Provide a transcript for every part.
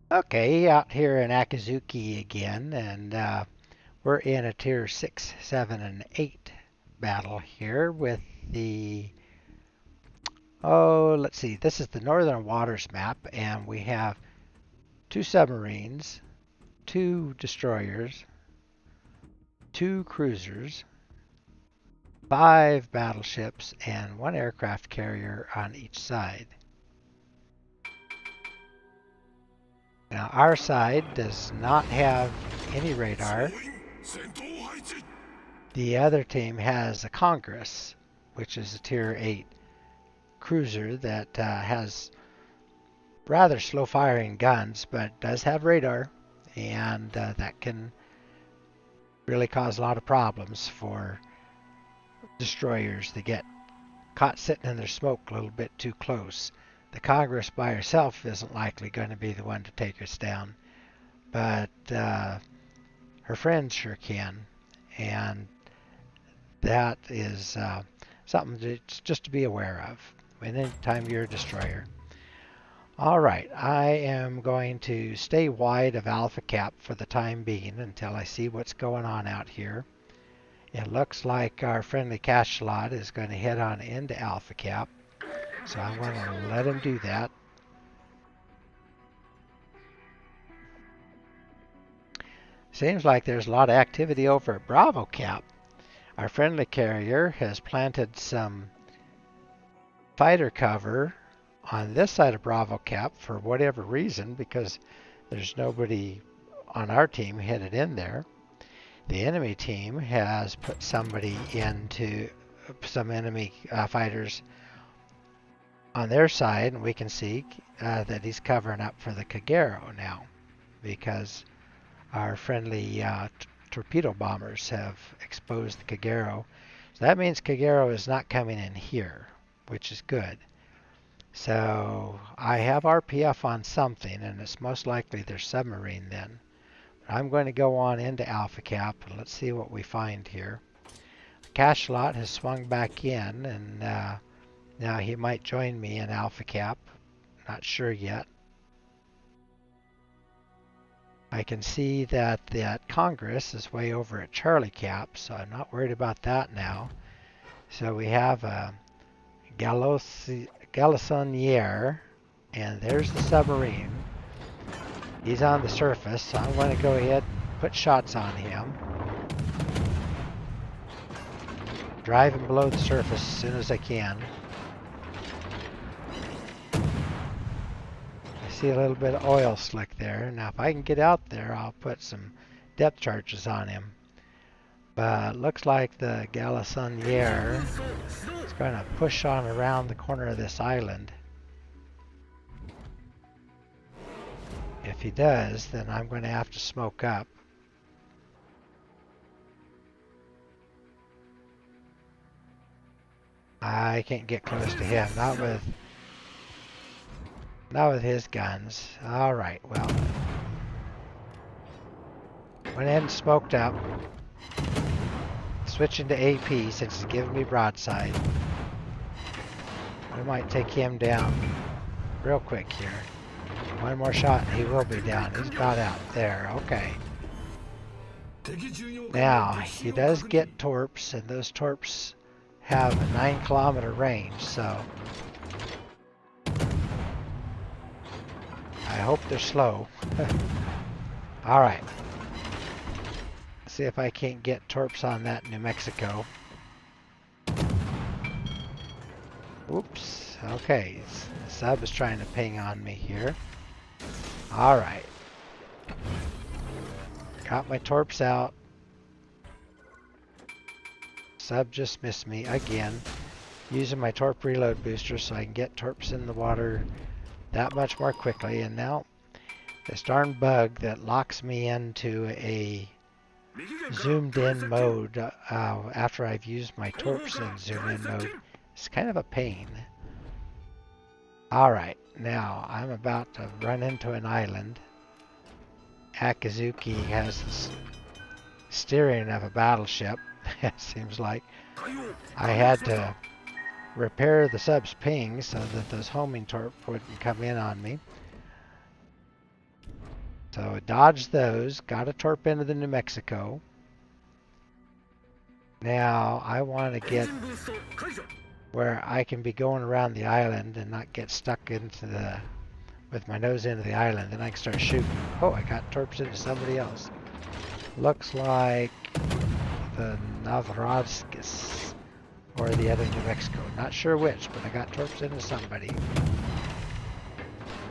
Okay, out here in Akizuki again, and we're in a tier 6, 7, and 8 battle here with the, let's see, this is the Northern Waters map, and we have 2 submarines, 2 destroyers, 2 cruisers, 5 battleships, and 1 aircraft carrier on each side. Now, our side does not have any radar. The other team has a Congress, which is a tier 8 cruiser that has rather slow firing guns, but does have radar, and that can really cause a lot of problems for destroyers. They get caught sitting in their smoke a little bit too close. The Congress by herself isn't likely going to be the one to take us down, but her friends sure can, and that is something just to be aware of anytime you're a destroyer. All right, I am going to stay wide of Alpha Cap for the time being until I see what's going on out here. It looks like our friendly Cachalot is going to head on into Alpha Cap, so I'm going to let him do that. Seems like there's a lot of activity over at Bravo Cap. Our friendly carrier has planted some fighter cover on this side of Bravo Cap for whatever reason, because there's nobody on our team headed in there. The enemy team has put somebody into some enemy fighters on their side, and we can see that he's covering up for the Kagero now, because our friendly torpedo bombers have exposed the Kagero. So that means Kagero is not coming in here, which is good. So I have RPF on something, and it's most likely their submarine then. But I'm going to go on into Alpha Cap, and let's see what we find here. The Cachalot has swung back in, and now he might join me in Alpha Cap. Not sure yet. I can see that Congress is way over at Charlie Cap, so I'm not worried about that now. So we have a Galissoniere, and there's the submarine. He's on the surface, so I'm going to go ahead and put shots on him. Drive him below the surface as soon as I can. I see a little bit of oil slick there. Now if I can get out there, I'll put some depth charges on him. But looks like the Galissoniere is going to push on around the corner of this island. If he does, then I'm going to have to smoke up. I can't get close to him, not with his guns. All right, well, went ahead and smoked up. Switching to AP since he's giving me broadside. I might take him down real quick here. One more shot and he will be down. He's about out there. Okay. Now, he does get torps, and those torps have a 9-kilometer range, so I hope they're slow. Alright. See if I can't get torps on that New Mexico. Oops. Okay. Sub is trying to ping on me here. Alright. Got my torps out. Sub just missed me again. Using my torp reload booster so I can get torps in the water that much more quickly. And now this darn bug that locks me into a zoomed in mode after I've used my torps in zoom in mode is kind of a pain. Alright, now I'm about to run into an island. Akizuki has the steering of a battleship, it seems like. I had to repair the sub's ping so that those homing torp wouldn't come in on me. So dodge those. Got a torp into the New Mexico. Now I want to get where I can be going around the island and not get stuck into the with my nose into the island, and I can start shooting. Oh, I got torps into somebody else. Looks like the Novorossiysk or the other New Mexico. Not sure which, but I got torps into somebody.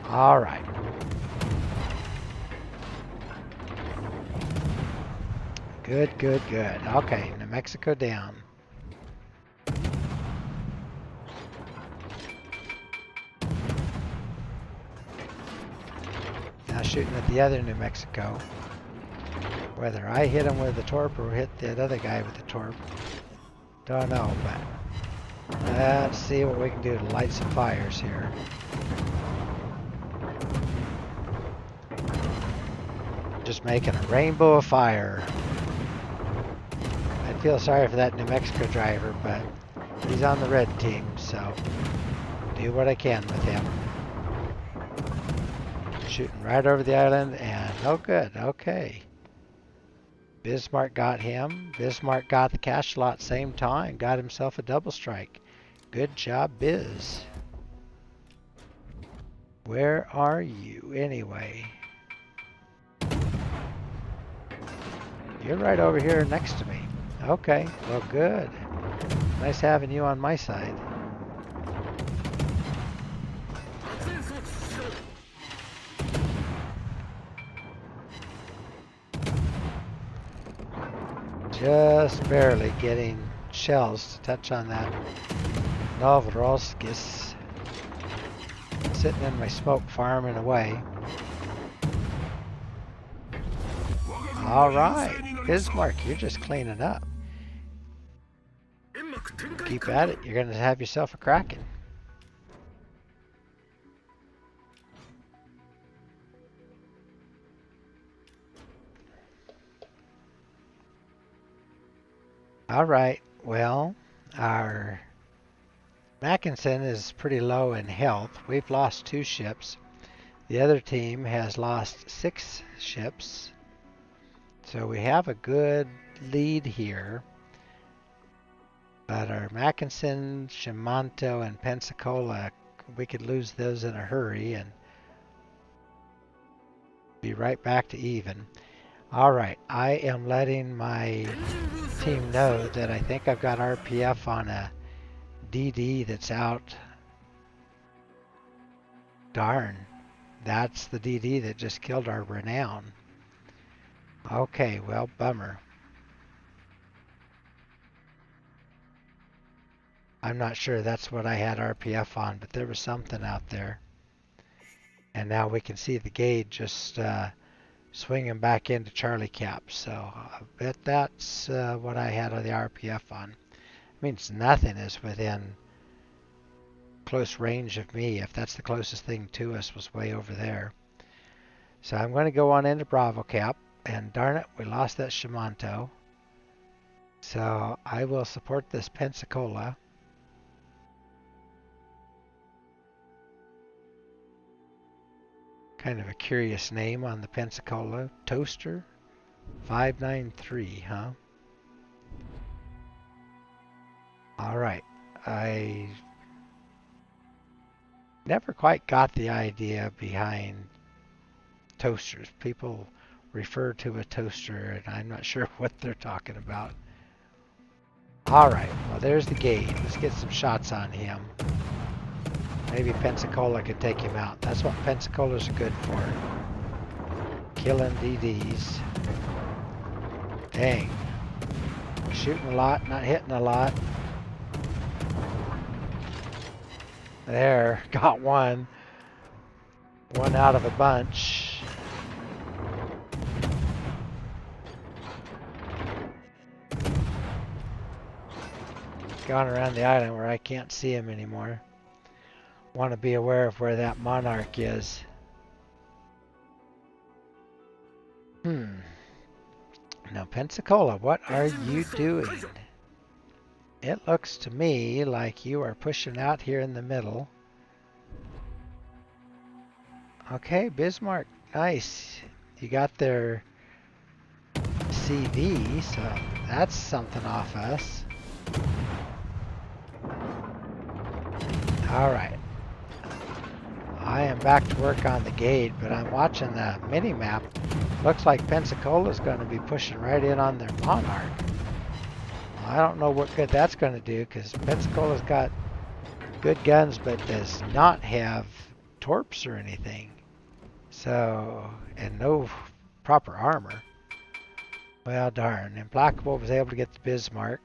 All right. Good, good, good. Okay, New Mexico down. Now shooting at the other New Mexico. Whether I hit him with the torp or hit that other guy with the torp, don't know, but let's see what we can do to light some fires here. Just making a rainbow of fire. I feel sorry for that New Mexico driver, but he's on the red team, so do what I can with him. Shooting right over the island, and oh good, okay. Bismarck got him. Bismarck got the cash lot same time. Got himself a double strike. Good job, Biz. Where are you anyway? You're right over here next to me. Okay, well good. Nice having you on my side. Just barely getting shells to touch on that Novorossiysk. Sitting in my smoke farming away. All right, Bismarck, you're just cleaning up. Keep at it. You're going to have yourself a Kraken. All right, well, our Mackinson is pretty low in health. We've lost 2 ships. The other team has lost 6 ships. So we have a good lead here. But our Mackinson, Shimanto, and Pensacola, we could lose those in a hurry and be right back to even. All right, I am letting my team know that I think I've got RPF on a DD that's out. Darn, that's the DD that just killed our Renown. Okay, well, bummer. I'm not sure that's what I had RPF on, but there was something out there. And now we can see the gauge just swinging back into Charlie Cap. So I bet that's what I had on the RPF on. It means nothing is within close range of me. If that's the closest thing to us was way over there. So I'm going to go on into Bravo Cap. And darn it, we lost that Shimanto. So I will support this Pensacola. Kind of a curious name on the Pensacola. Toaster 593, huh? All right. I never quite got the idea behind toasters. People refer to a toaster, and I'm not sure what they're talking about. All right. Well, there's the gauge. Let's get some shots on him. Maybe Pensacola could take him out. That's what Pensacola's are good for. Killing DDs. Dang. Shooting a lot, not hitting a lot. There, got one. One out of a bunch. Gone around the island where I can't see him anymore. Want to be aware of where that Monarch is. Now, Pensacola, what are you doing? It looks to me like you are pushing out here in the middle. Okay, Bismarck, nice. you got their CV, so that's something off us. Alright. I am back to work on the gate, but I'm watching the mini-map. Looks like Pensacola's going to be pushing right in on their Monarch. Well, I don't know what good that's going to do, because Pensacola's got good guns, but does not have torps or anything. So, and no proper armor. Well, darn. Implacable was able to get the Bismarck,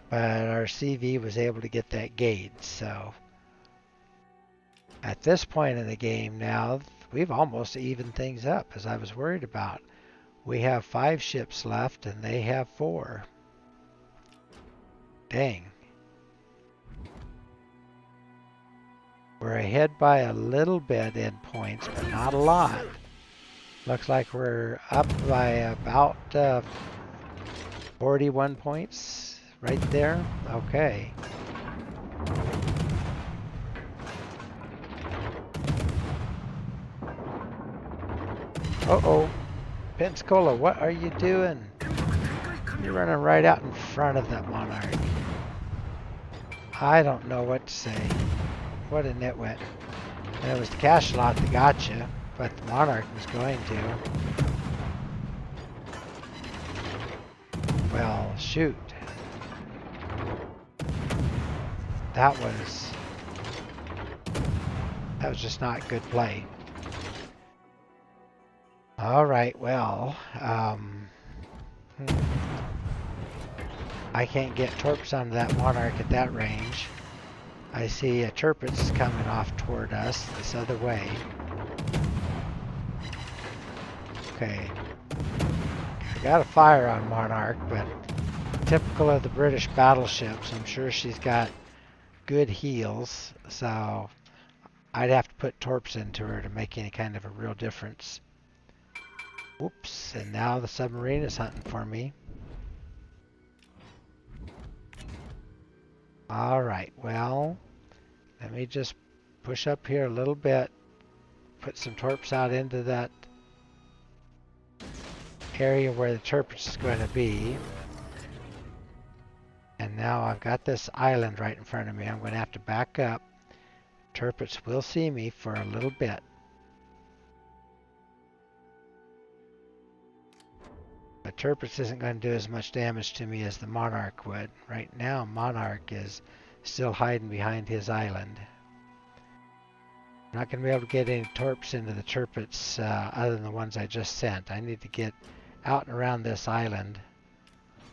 but our CV was able to get that Gade, so at this point in the game now, we've almost evened things up, as I was worried about. We have 5 ships left, and they have 4. Dang. We're ahead by a little bit in points, but not a lot. Looks like we're up by about 41 points right there. Okay. Uh-oh. Pensacola, what are you doing? You're running right out in front of that Monarch. I don't know what to say. What a nitwit. And it was the Cachalot that got you, but the Monarch was going to. Well, shoot. That was just not good play. Alright, well, I can't get torps onto that Monarch at that range. I see a Tirpitz coming off toward us this other way. Okay. I got a fire on Monarch, but typical of the British battleships, I'm sure she's got good heals, so I'd have to put torps into her to make any kind of a real difference. Whoops, and now the submarine is hunting for me. Alright, well, let me just push up here a little bit, put some torps out into that area where the Tirpitz is going to be. And now I've got this island right in front of me. I'm going to have to back up. Tirpitz will see me for a little bit. But Tirpitz isn't going to do as much damage to me as the Monarch would. Right now, Monarch is still hiding behind his island. I'm not going to be able to get any torps into the Tirpitz other than the ones I just sent. I need to get out and around this island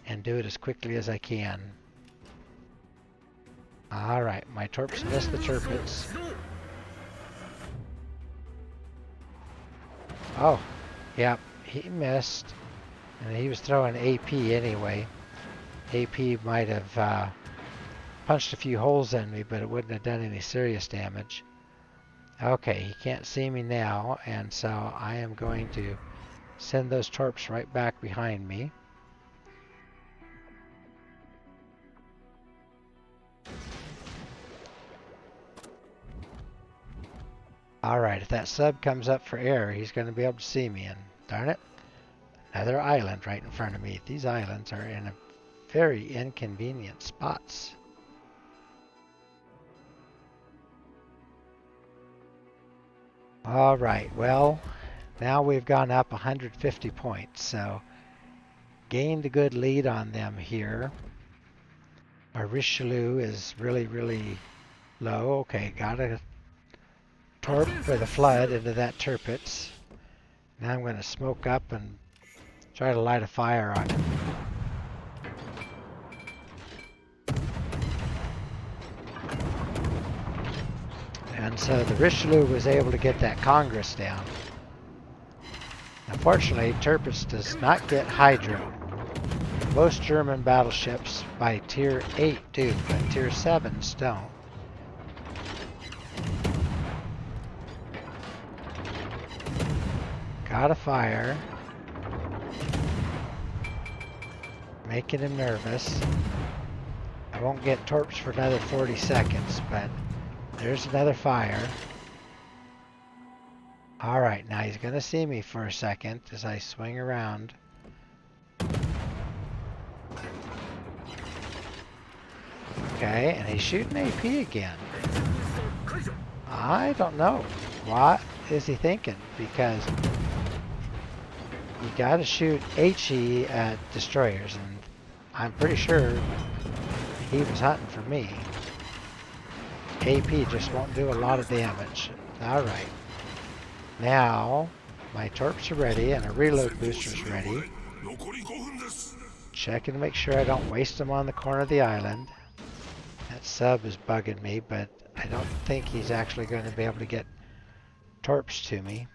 and do it as quickly as I can. Alright, my torps missed the Tirpitz. Oh, yep, he missed. And he was throwing AP anyway. AP might have punched a few holes in me, but it wouldn't have done any serious damage. Okay, he can't see me now, and so I am going to send those torps right back behind me. Alright, if that sub comes up for air, he's going to be able to see me, and darn it, another island right in front of me. These islands are in a very inconvenient spots. Alright, well, now we've gone up 150 points, so gained a good lead on them here. Our Richelieu is really, really low. Okay, got a torp for the flood into that Tirpitz. Now I'm going to smoke up and try to light a fire on him. And so the Richelieu was able to get that Congress down. Unfortunately, Tirpitz does not get Hydro. Most German battleships by Tier 8 do, but Tier 7s don't. Got a fire. Making him nervous. I won't get torps for another 40 seconds, but there's another fire. Alright, now he's going to see me for a second as I swing around. Okay, and he's shooting AP again. I don't know. What is he thinking? Because you gotta shoot HE at destroyers, and I'm pretty sure he was hunting for me. AP just won't do a lot of damage. Alright. Now, my torps are ready and a reload booster's ready. Checking to make sure I don't waste them on the corner of the island. That sub is bugging me, but I don't think he's actually going to be able to get torps to me.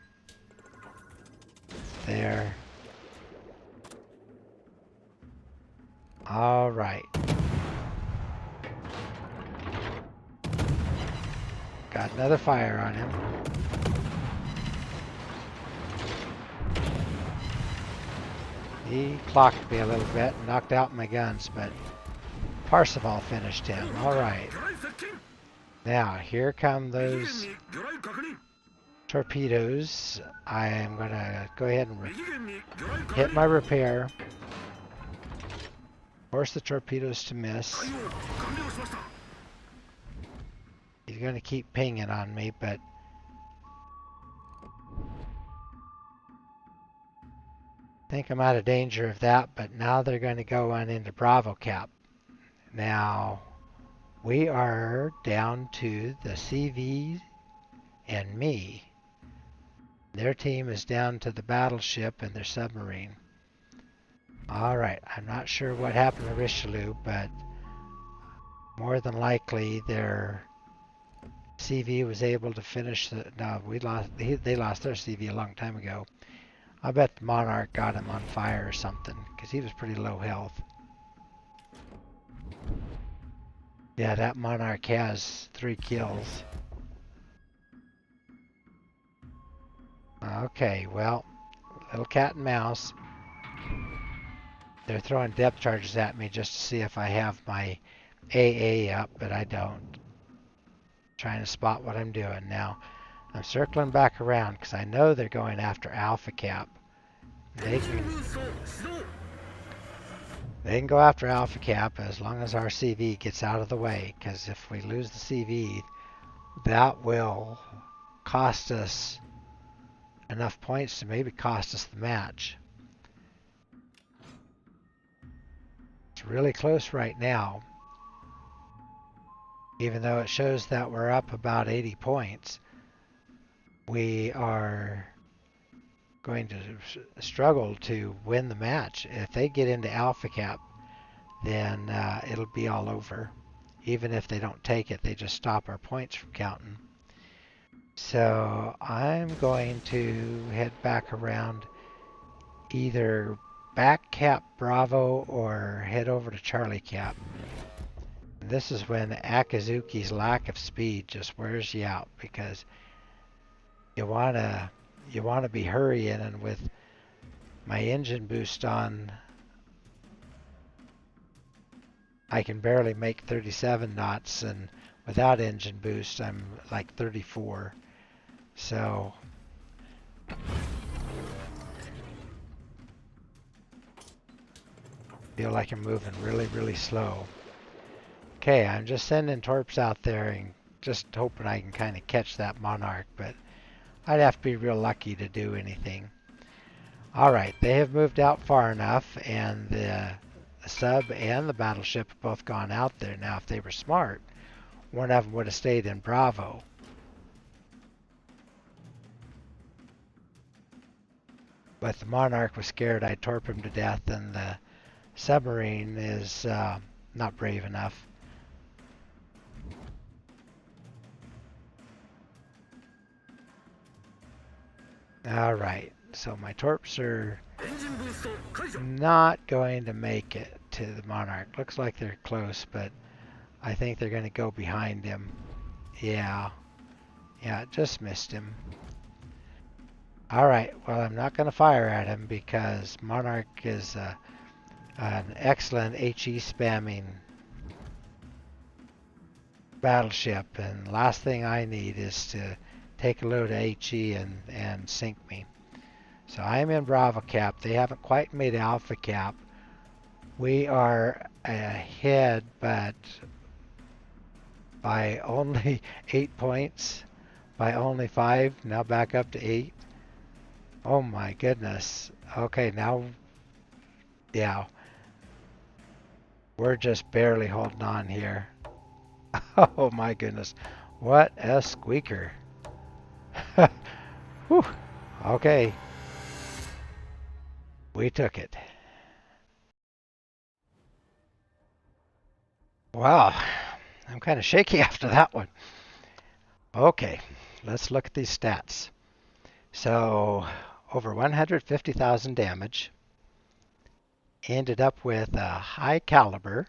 There. Alright. Got another fire on him. He clocked me a little bit and knocked out my guns, but Parsifal finished him. Alright. Now, here come those torpedoes. I am going to go ahead and hit my repair. Force the torpedoes to miss. He's going to keep pinging on me, but I think I'm out of danger of that. But now they're going to go on into Bravo Cap. Now, we are down to the CV and me. Their team is down to the battleship and their submarine. Alright, I'm not sure what happened to Richelieu, but more than likely their CV was able to finish the... No, they lost their CV a long time ago. I bet the Monarch got him on fire or something, because he was pretty low health. Yeah, that Monarch has 3 kills. Okay, well, little cat and mouse. They're throwing depth charges at me just to see if I have my AA up, but I don't. Trying to spot what I'm doing now. I'm circling back around because I know they're going after Alpha Cap. They can go after Alpha Cap as long as our CV gets out of the way, because if we lose the CV, that will cost us enough points to maybe cost us the match. It's really close right now, even though it shows that we're up about 80 points. We are going to struggle to win the match. If they get into Alpha Cap, then it'll be all over. Even if they don't take it, they just stop our points from counting. So I'm going to head back around, either back Cap Bravo or head over to Charlie Cap. And this is when Akizuki's lack of speed just wears you out, because you wanna be hurrying, and with my engine boost on, I can barely make 37 knots, and without engine boost I'm like 34. So feel like I'm moving really, really slow. Okay, I'm just sending torps out there and just hoping I can kind of catch that Monarch, but I'd have to be real lucky to do anything. Alright, they have moved out far enough, and the sub and the battleship have both gone out there. Now, if they were smart, one of them would have stayed in Bravo. But the Monarch was scared I'd torp him to death, and the submarine is not brave enough. Alright, so my torps are not going to make it to the Monarch. Looks like they're close, but I think they're going to go behind him. Yeah, just missed him. Alright, well, I'm not going to fire at him because Monarch is an excellent HE spamming battleship, and last thing I need is to take a load of HE and sink me. So I'm in Bravo Cap. They haven't quite made Alpha Cap. We are ahead, but by only 8 points, by only 5, now back up to 8. Oh my goodness. Okay, now, yeah, we're just barely holding on here. Oh my goodness. What a squeaker. Whew. Okay, we took it. Wow, I'm kind of shaky after that one. Okay, let's look at these stats. So, over 150,000 damage. Ended up with a high caliber,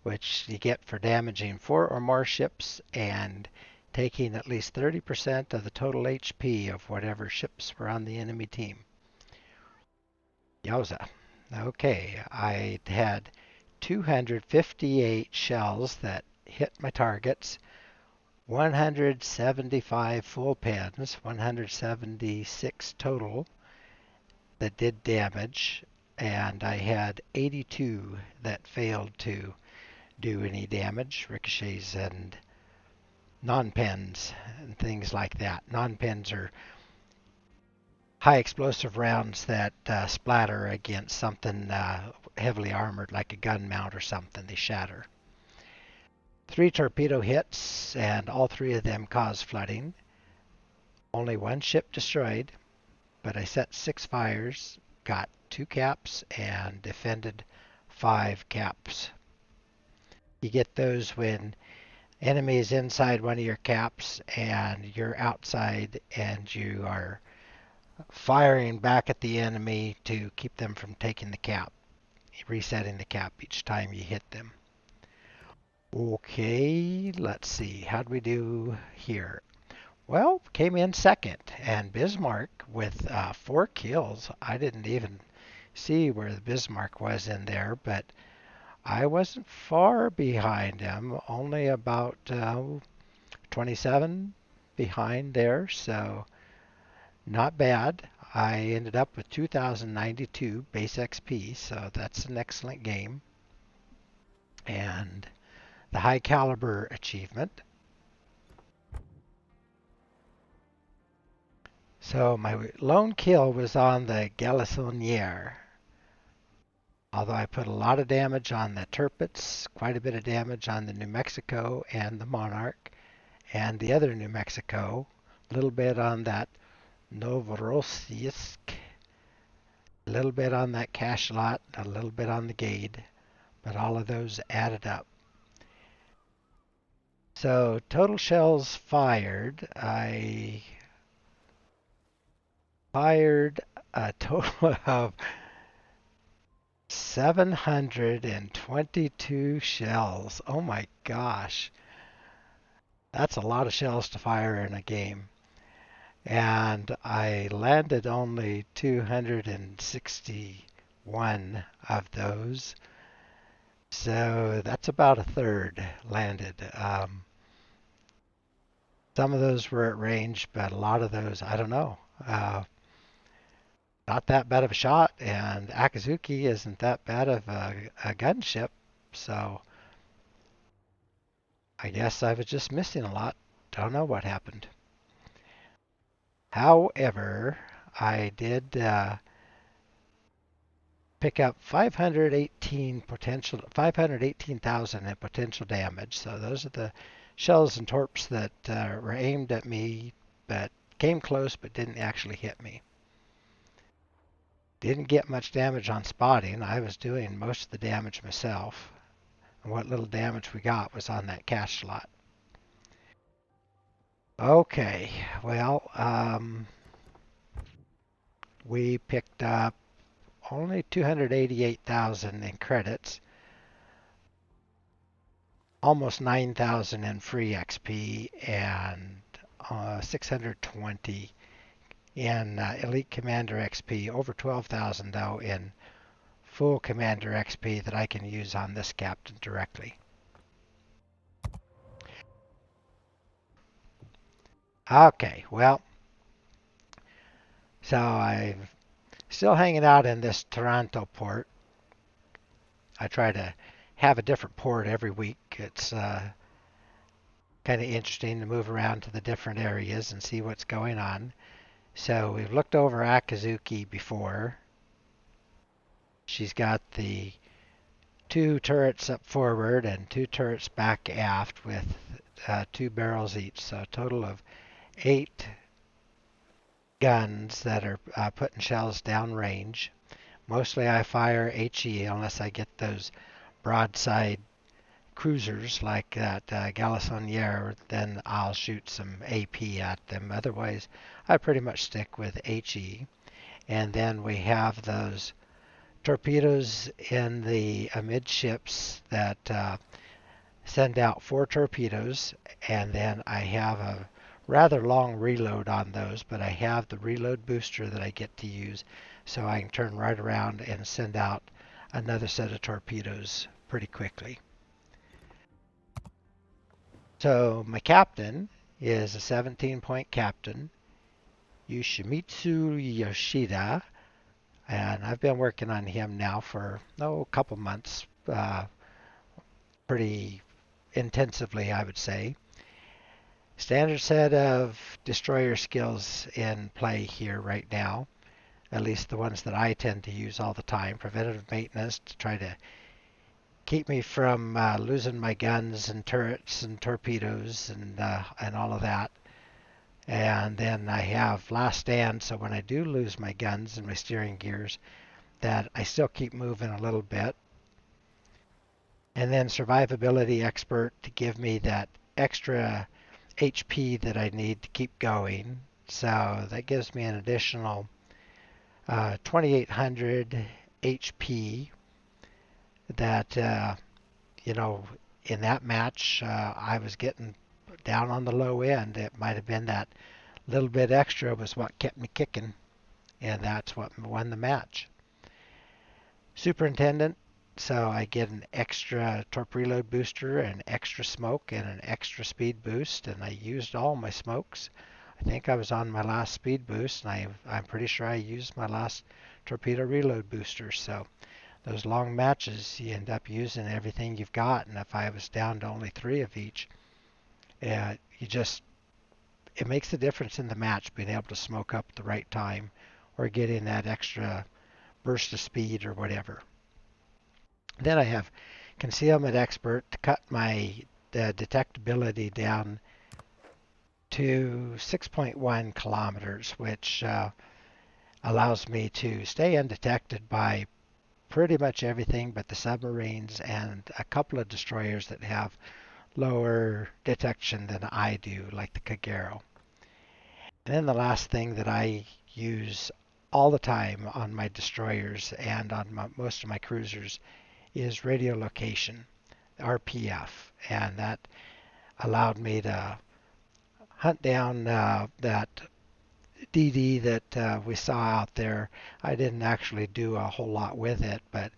which you get for damaging 4 or more ships and taking at least 30% of the total HP of whatever ships were on the enemy team. Yowza. Okay, I had 258 shells that hit my targets, 175 full pens, 176 total that did damage, and I had 82 that failed to do any damage, ricochets and non-pens and things like that. Non-pens are high explosive rounds that splatter against something heavily armored like a gun mount or something. They shatter. 3 torpedo hits, and all 3 of them caused flooding. Only 1 ship destroyed, but I set 6 fires, got 2 caps, and defended 5 caps. You get those when enemy is inside one of your caps and you're outside and you are firing back at the enemy to keep them from taking the cap, resetting the cap each time you hit them. Okay, let's see. How'd we do here? Well, came in second, and Bismarck with 4 kills. I didn't even see where the Bismarck was in there, but I wasn't far behind him, only about 27 behind there, so not bad. I ended up with 2,092 base XP, so that's an excellent game. And the high caliber achievement. So my lone kill was on the Galissoniere. Although I put a lot of damage on the Tirpitz, quite a bit of damage on the New Mexico and the Monarch, and the other New Mexico, a little bit on that Novorossiysk, a little bit on that Cachalot, a little bit on the Gade, but all of those added up. So total shells fired, I fired a total of 722 shells. Oh my gosh. That's a lot of shells to fire in a game. And I landed only 261 of those. So that's about a third landed. Some of those were at range, but a lot of those, I don't know. Not that bad of a shot, and Akizuki isn't that bad of a gunship, so I guess I was just missing a lot. Don't know what happened. However, I did pick up 518,000 in potential damage. So those are the shells and torps that were aimed at me, but came close but didn't actually hit me. Didn't get much damage on spotting. I was doing most of the damage myself. And what little damage we got was on that cash slot. Okay, well, we picked up only 288,000 in credits, almost 9,000 in free XP, and 620 in Elite Commander XP, over 12,000 though in full Commander XP that I can use on this captain directly. Okay, well, so I'm still hanging out in this Toronto port. I try to have a different port every week. It's kind of interesting to move around to the different areas and see what's going on. So we've looked over Akizuki before. She's got the two turrets up forward and two turrets back aft with two barrels each. So a total of 8 guns that are putting shells downrange. Mostly I fire HE unless I get those broadside cruisers like that Galissoniere, then I'll shoot some AP at them. Otherwise, I pretty much stick with HE. And then we have those torpedoes in the amidships that send out 4 torpedoes, and then I have a rather long reload on those, but I have the reload booster that I get to use, so I can turn right around and send out another set of torpedoes pretty quickly. So my captain is a 17-point captain, Yoshimitsu Yoshida, and I've been working on him now for a couple months, pretty intensively, I would say. Standard set of destroyer skills in play here right now, at least the ones that I tend to use all the time. Preventative maintenance to try to keep me from losing my guns and turrets and torpedoes and all of that. And then I have last stand, so when I do lose my guns and my steering gears, that I still keep moving a little bit. And then survivability expert to give me that extra HP that I need to keep going. So that gives me an additional 2800 HP that, in that match, I was getting down on the low end. It might have been that little bit extra was what kept me kicking, and that's what won the match. Superintendent, so I get an extra torpedo reload booster, an extra smoke, and an extra speed boost, and I used all my smokes. I think I was on my last speed boost, and I'm pretty sure I used my last torpedo reload booster. So those long matches, you end up using everything you've got, and if I was down to only 3 of each, it makes a difference in the match being able to smoke up at the right time or getting that extra burst of speed or whatever. Then I have concealment expert to cut my detectability down to 6.1 kilometers, which allows me to stay undetected by pretty much everything but the submarines and a couple of destroyers that have lower detection than I do, like the Kagero. And then the last thing that I use all the time on my destroyers and on most of my cruisers is radio location, RPF, and that allowed me to hunt down that DD that we saw out there. I didn't actually do a whole lot with it, but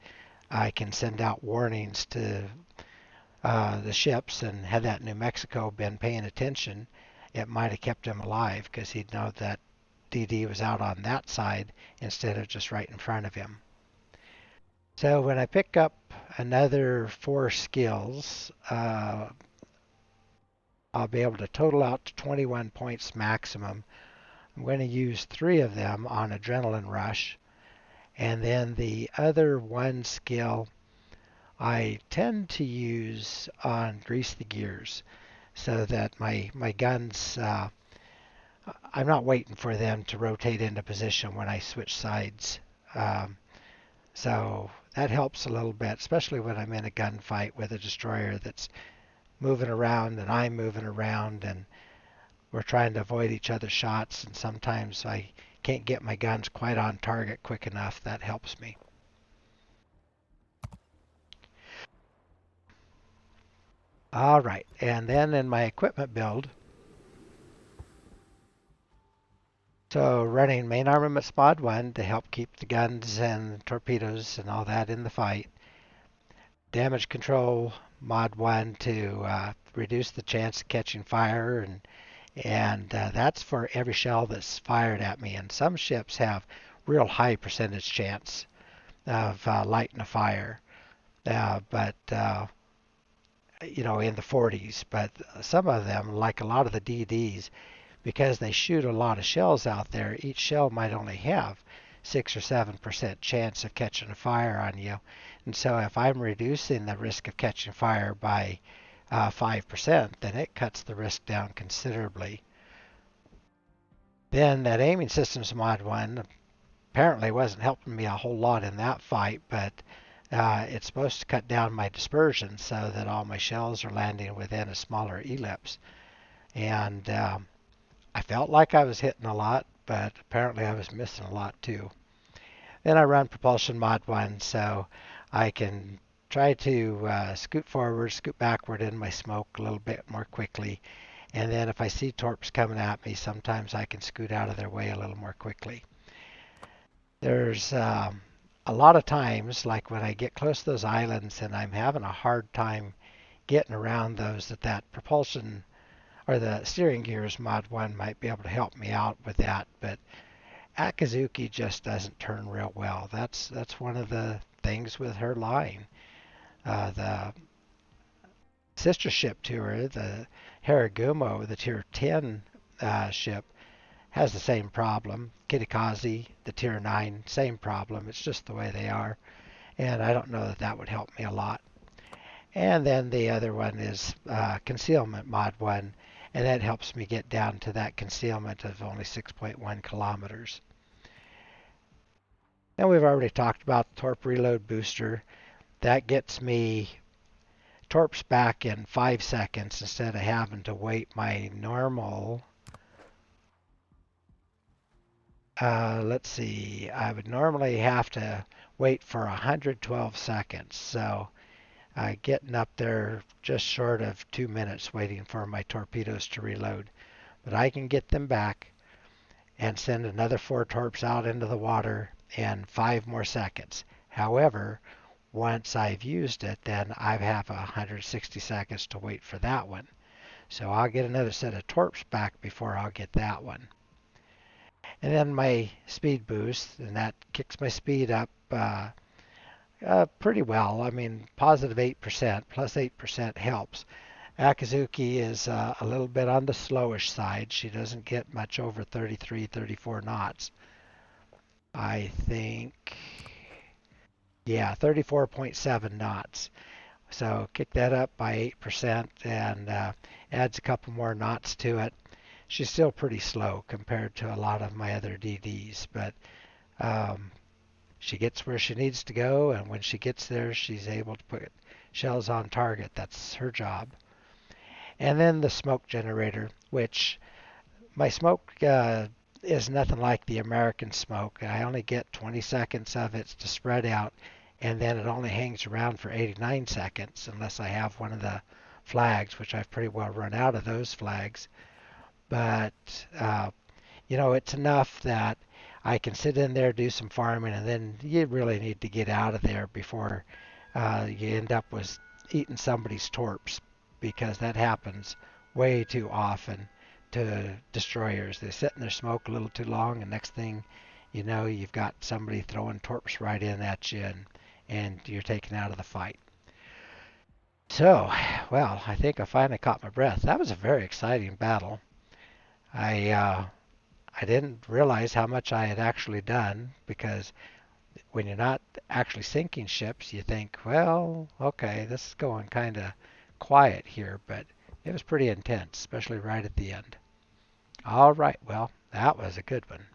I can send out warnings to the ships, and had that New Mexico been paying attention, it might have kept him alive because he'd know that DD was out on that side instead of just right in front of him. So when I pick up another 4 skills, I'll be able to total out to 21 points maximum. I'm going to use 3 of them on Adrenaline Rush, and then the other 1 skill I tend to use on Grease the Gears, so that my guns, I'm not waiting for them to rotate into position when I switch sides. So that helps a little bit, especially when I'm in a gunfight with a destroyer that's moving around and I'm moving around and we're trying to avoid each other's shots, and sometimes I can't get my guns quite on target quick enough. That helps me. All right, and then in my equipment build, so running main armaments mod 1 to help keep the guns and torpedoes and all that in the fight. Damage control mod 1 to reduce the chance of catching fire And that's for every shell that's fired at me. And some ships have real high percentage chance of lighting a fire, but in the 40s. But some of them, like a lot of the DDs, because they shoot a lot of shells out there, each shell might only have 6 or 7% chance of catching a fire on you. And so if I'm reducing the risk of catching fire by 5%, then it cuts the risk down considerably. Then that aiming systems mod 1 apparently wasn't helping me a whole lot in that fight, but it's supposed to cut down my dispersion so that all my shells are landing within a smaller ellipse. And I felt like I was hitting a lot, but apparently I was missing a lot too. Then I run propulsion mod 1 so I can try to scoot forward, scoot backward in my smoke a little bit more quickly. And then if I see torps coming at me, sometimes I can scoot out of their way a little more quickly. There's a lot of times, like when I get close to those islands and I'm having a hard time getting around those, that propulsion or the steering gears mod 1 might be able to help me out with that. But Akizuki just doesn't turn real well. That's one of the things with her line. The sister ship to her, the Haragumo, the Tier 10 ship, has the same problem. Kitakazi, the Tier 9, same problem. It's just the way they are. And I don't know that that would help me a lot. And then the other one is concealment mod 1. And that helps me get down to that concealment of only 6.1 kilometers. Now we've already talked about the torp reload booster. That gets me torps back in 5 seconds instead of having to wait my normal. Let's see, I would normally have to wait for 112 seconds. So getting up there just short of 2 minutes waiting for my torpedoes to reload. But I can get them back and send another 4 torps out into the water in 5 more seconds. However, once I've used it, then I have 160 seconds to wait for that one. So I'll get another set of torps back before I'll get that one. And then my speed boost, and that kicks my speed up pretty well. I mean, positive 8%, plus 8% helps. Akizuki is a little bit on the slowish side. She doesn't get much over 33, 34 knots. I think, yeah, 34.7 knots. So kick that up by 8% and adds a couple more knots to it. She's still pretty slow compared to a lot of my other DDs, but she gets where she needs to go, and when she gets there, she's able to put shells on target. That's her job. And then the smoke generator, which my smoke is nothing like the American smoke. I only get 20 seconds of it to spread out, and then it only hangs around for 89 seconds unless I have one of the flags, which I've pretty well run out of those flags. But, it's enough that I can sit in there, do some farming, and then you really need to get out of there before you end up with eating somebody's torps, because that happens way too often to destroyers. They sit in their smoke a little too long, and next thing you know, you've got somebody throwing torps right in at you, and you're taken out of the fight. So, well, I think I finally caught my breath. That was a very exciting battle. I didn't realize how much I had actually done, because when you're not actually sinking ships, you think, well, okay, this is going kind of quiet here, but it was pretty intense, especially right at the end. All right, well, that was a good one.